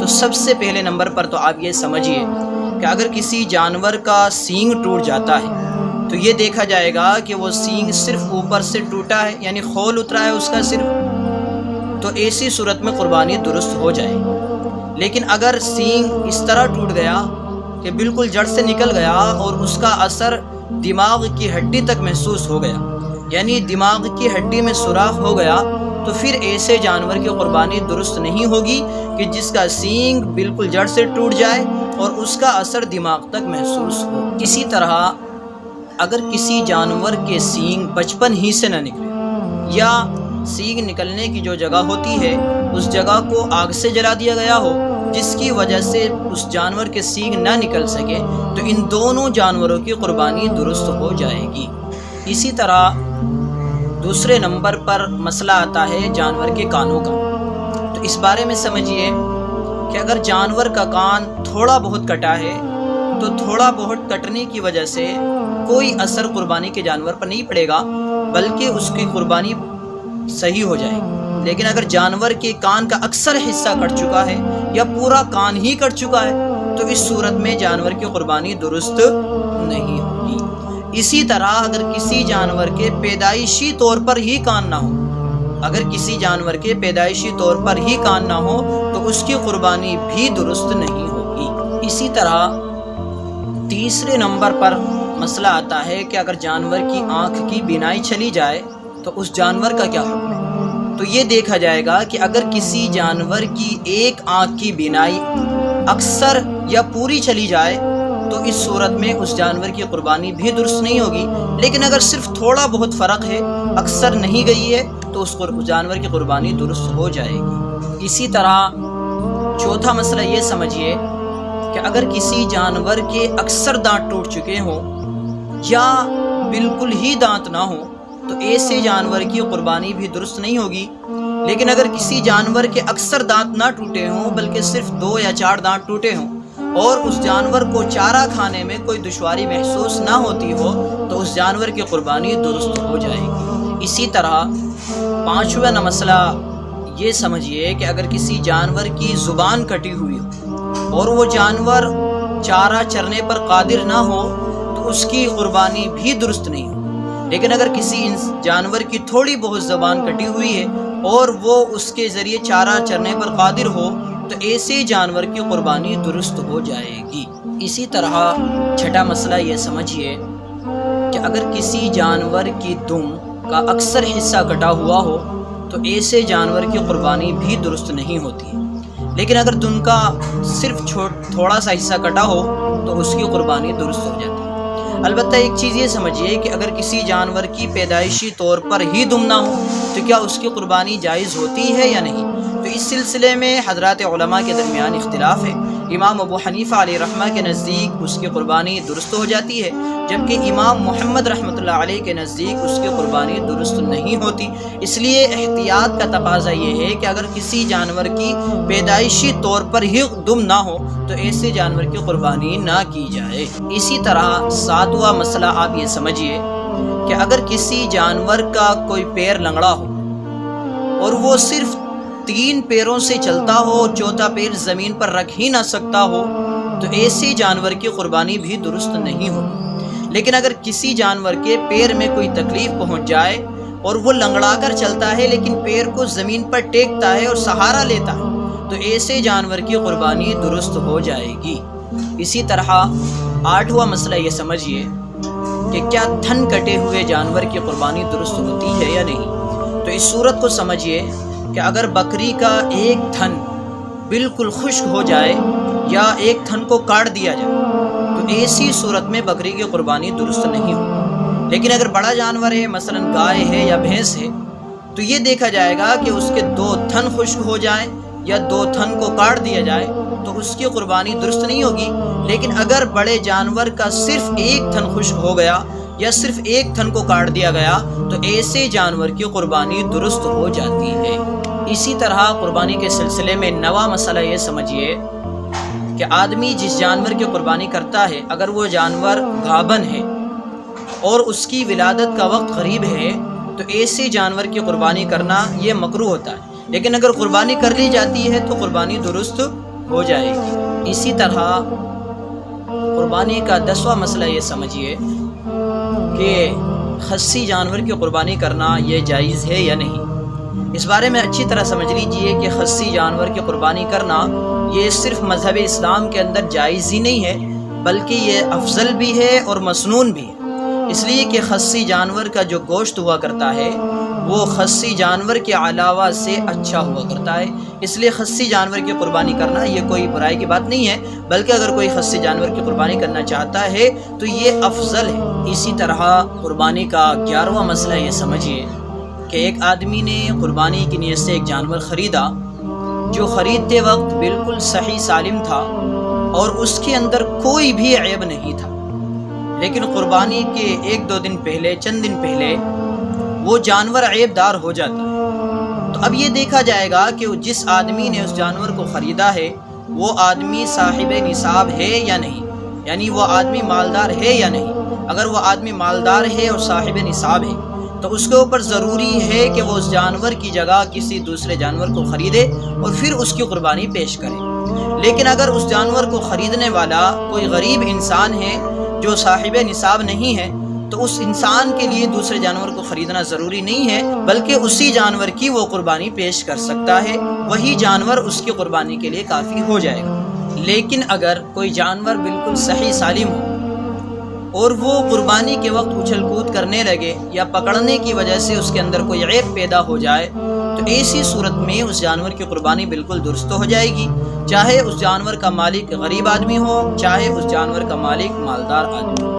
تو سب سے پہلے نمبر پر تو آپ یہ سمجھیے کہ اگر کسی جانور کا سینگ ٹوٹ جاتا ہے تو یہ دیکھا جائے گا کہ وہ سینگ صرف اوپر سے ٹوٹا ہے، یعنی خول اترا ہے اس کا صرف، تو ایسی صورت میں قربانی درست ہو جائے گی۔ لیکن اگر سینگ اس طرح ٹوٹ گیا کہ بالکل جڑ سے نکل گیا اور اس کا اثر دماغ کی ہڈی تک محسوس ہو گیا، یعنی دماغ کی ہڈی میں سوراخ ہو گیا، تو پھر ایسے جانور کی قربانی درست نہیں ہوگی کہ جس کا سینگ بالکل جڑ سے ٹوٹ جائے اور اس کا اثر دماغ تک محسوس ہو۔ اسی طرح اگر کسی جانور کے سینگ بچپن ہی سے نہ نکلے یا سینگ نکلنے کی جو جگہ ہوتی ہے اس جگہ کو آگ سے جلا دیا گیا ہو جس کی وجہ سے اس جانور کے سینگ نہ نکل سکے، تو ان دونوں جانوروں کی قربانی درست ہو جائے گی۔ اسی طرح دوسرے نمبر پر مسئلہ آتا ہے جانور کے کانوں کا۔ تو اس بارے میں سمجھیے کہ اگر جانور کا کان تھوڑا بہت کٹا ہے تو تھوڑا بہت کٹنے کی وجہ سے کوئی اثر قربانی کے جانور پر نہیں پڑے گا، بلکہ اس کی قربانی صحیح ہو جائے گی۔ لیکن اگر جانور کے کان کا اکثر حصہ کٹ چکا ہے یا پورا کان ہی کٹ چکا ہے تو اس صورت میں جانور کی قربانی درست نہیں ہوگی۔ اسی طرح اگر کسی جانور کے پیدائشی طور پر ہی کان نہ ہو، اگر کسی جانور کے پیدائشی طور پر ہی کان نہ ہو تو اس کی قربانی بھی درست نہیں ہوگی۔ اسی طرح تیسرے نمبر پر مسئلہ آتا ہے کہ اگر جانور کی آنکھ کی بینائی چلی جائے تو اس جانور کا کیا حکم ہے؟ تو یہ دیکھا جائے گا کہ اگر کسی جانور کی ایک آنکھ کی بینائی اکثر یا پوری چلی جائے تو اس صورت میں اس جانور کی قربانی بھی درست نہیں ہوگی، لیکن اگر صرف تھوڑا بہت فرق ہے، اکثر نہیں گئی ہے، تو اس جانور کی قربانی درست ہو جائے گی۔ اسی طرح چوتھا مسئلہ یہ سمجھیے کہ اگر کسی جانور کے اکثر دانت ٹوٹ چکے ہوں یا بالکل ہی دانت نہ ہوں تو ایسے جانور کی قربانی بھی درست نہیں ہوگی۔ لیکن اگر کسی جانور کے اکثر دانت نہ ٹوٹے ہوں بلکہ صرف 2 یا 4 دانت ٹوٹے ہوں اور اس جانور کو چارہ کھانے میں کوئی دشواری محسوس نہ ہوتی ہو تو اس جانور کی قربانی درست ہو جائے گی۔ اسی طرح پانچواں مسئلہ یہ سمجھیے کہ اگر کسی جانور کی زبان کٹی ہوئی ہو اور وہ جانور چارہ چرنے پر قادر نہ ہو تو اس کی قربانی بھی درست نہیں ہو۔ لیکن اگر کسی جانور کی تھوڑی بہت زبان کٹی ہوئی ہے اور وہ اس کے ذریعے چارہ چرنے پر قادر ہو تو ایسے جانور کی قربانی درست ہو جائے گی۔ اسی طرح چھٹا مسئلہ یہ سمجھیے کہ اگر کسی جانور کی دم کا اکثر حصہ کٹا ہوا ہو تو ایسے جانور کی قربانی بھی درست نہیں ہوتی، لیکن اگر دم کا صرف تھوڑا سا حصہ کٹا ہو تو اس کی قربانی درست ہو جاتی ہے۔ البتہ ایک چیز یہ سمجھیے کہ اگر کسی جانور کی پیدائشی طور پر ہی دم نہ ہو تو کیا اس کی قربانی جائز ہوتی ہے یا نہیں؟ تو اس سلسلے میں حضرات علماء کے درمیان اختلاف ہے۔ امام ابو حنیفہ علیہ رحمہ کے نزدیک اس کی قربانی درست ہو جاتی ہے، جبکہ امام محمد رحمۃ اللہ علیہ کے نزدیک اس کی قربانی درست نہیں ہوتی۔ اس لیے احتیاط کا تقاضا یہ ہے کہ اگر کسی جانور کی پیدائشی طور پر ہی دم نہ ہو تو ایسے جانور کی قربانی نہ کی جائے۔ اسی طرح ساتواں مسئلہ آپ یہ سمجھیے کہ اگر کسی جانور کا کوئی پیر لنگڑا ہو اور وہ صرف 3 پیروں سے چلتا ہو اور چوتھا پیر زمین پر رکھ ہی نہ سکتا ہو تو ایسے جانور کی قربانی بھی درست نہیں ہوگی۔ لیکن اگر کسی جانور کے پیر میں کوئی تکلیف پہنچ جائے اور وہ لنگڑا کر چلتا ہے لیکن پیر کو زمین پر ٹیکتا ہے اور سہارا لیتا ہے تو ایسے جانور کی قربانی درست ہو جائے گی۔ اسی طرح 8واں مسئلہ یہ سمجھیے کہ کیا تھن کٹے ہوئے جانور کی قربانی درست ہوتی ہے یا نہیں؟ تو اس صورت کو سمجھیے کہ اگر بکری کا ایک تھن بالکل خشک ہو جائے یا ایک تھن کو کاٹ دیا جائے تو ایسی صورت میں بکری کی قربانی درست نہیں ہوگی۔ لیکن اگر بڑا جانور ہے، مثلا گائے ہے یا بھینس ہے، تو یہ دیکھا جائے گا کہ اس کے 2 تھن خشک ہو جائیں یا 2 تھن کو کاٹ دیا جائے تو اس کی قربانی درست نہیں ہوگی۔ لیکن اگر بڑے جانور کا صرف ایک تھن خشک ہو گیا یا صرف ایک تھن کو کاٹ دیا گیا تو ایسے جانور کی قربانی درست ہو جاتی ہے۔ اسی طرح قربانی کے سلسلے میں 9واں مسئلہ یہ سمجھیے کہ آدمی جس جانور کی قربانی کرتا ہے اگر وہ جانور گابن ہے اور اس کی ولادت کا وقت قریب ہے تو ایسے جانور کی قربانی کرنا یہ مکروہ ہوتا ہے، لیکن اگر قربانی کر لی جاتی ہے تو قربانی درست ہو جائے گی۔ اسی طرح قربانی کا 10واں مسئلہ یہ سمجھیے کہ خصی جانور کی قربانی کرنا یہ جائز ہے یا نہیں۔ اس بارے میں اچھی طرح سمجھ لیجئے کہ خصی جانور کی قربانی کرنا یہ صرف مذہب اسلام کے اندر جائز ہی نہیں ہے، بلکہ یہ افضل بھی ہے اور مسنون بھی ہے، اس لیے کہ خصی جانور کا جو گوشت ہوا کرتا ہے وہ خصی جانور کے علاوہ سے اچھا ہوا کرتا ہے، اس لیے خصی جانور کی قربانی کرنا یہ کوئی برائی کی بات نہیں ہے، بلکہ اگر کوئی خصی جانور کی قربانی کرنا چاہتا ہے تو یہ افضل ہے۔ اسی طرح قربانی کا 11واں مسئلہ یہ سمجھیے کہ ایک آدمی نے قربانی کی نیت سے ایک جانور خریدا جو خریدتے وقت بالکل صحیح سالم تھا اور اس کے اندر کوئی بھی عیب نہیں تھا، لیکن قربانی کے 1-2 دن پہلے، چند دن پہلے وہ جانور عیب دار ہو جاتا ہے۔ تو اب یہ دیکھا جائے گا کہ جس آدمی نے اس جانور کو خریدا ہے وہ آدمی صاحب نصاب ہے یا نہیں، یعنی وہ آدمی مالدار ہے یا نہیں۔ اگر وہ آدمی مالدار ہے اور صاحب نصاب ہے تو اس کے اوپر ضروری ہے کہ وہ اس جانور کی جگہ کسی دوسرے جانور کو خریدے اور پھر اس کی قربانی پیش کرے۔ لیکن اگر اس جانور کو خریدنے والا کوئی غریب انسان ہے جو صاحب نصاب نہیں ہے تو اس انسان کے لیے دوسرے جانور کو خریدنا ضروری نہیں ہے، بلکہ اسی جانور کی وہ قربانی پیش کر سکتا ہے، وہی جانور اس کی قربانی کے لیے کافی ہو جائے گا۔ لیکن اگر کوئی جانور بالکل صحیح سالم ہو اور وہ قربانی کے وقت اچھل کود کرنے لگے یا پکڑنے کی وجہ سے اس کے اندر کوئی عیب پیدا ہو جائے تو ایسی صورت میں اس جانور کی قربانی بالکل درست ہو جائے گی، چاہے اس جانور کا مالک غریب آدمی ہو، چاہے اس جانور کا مالک مالدار آدمی ہو۔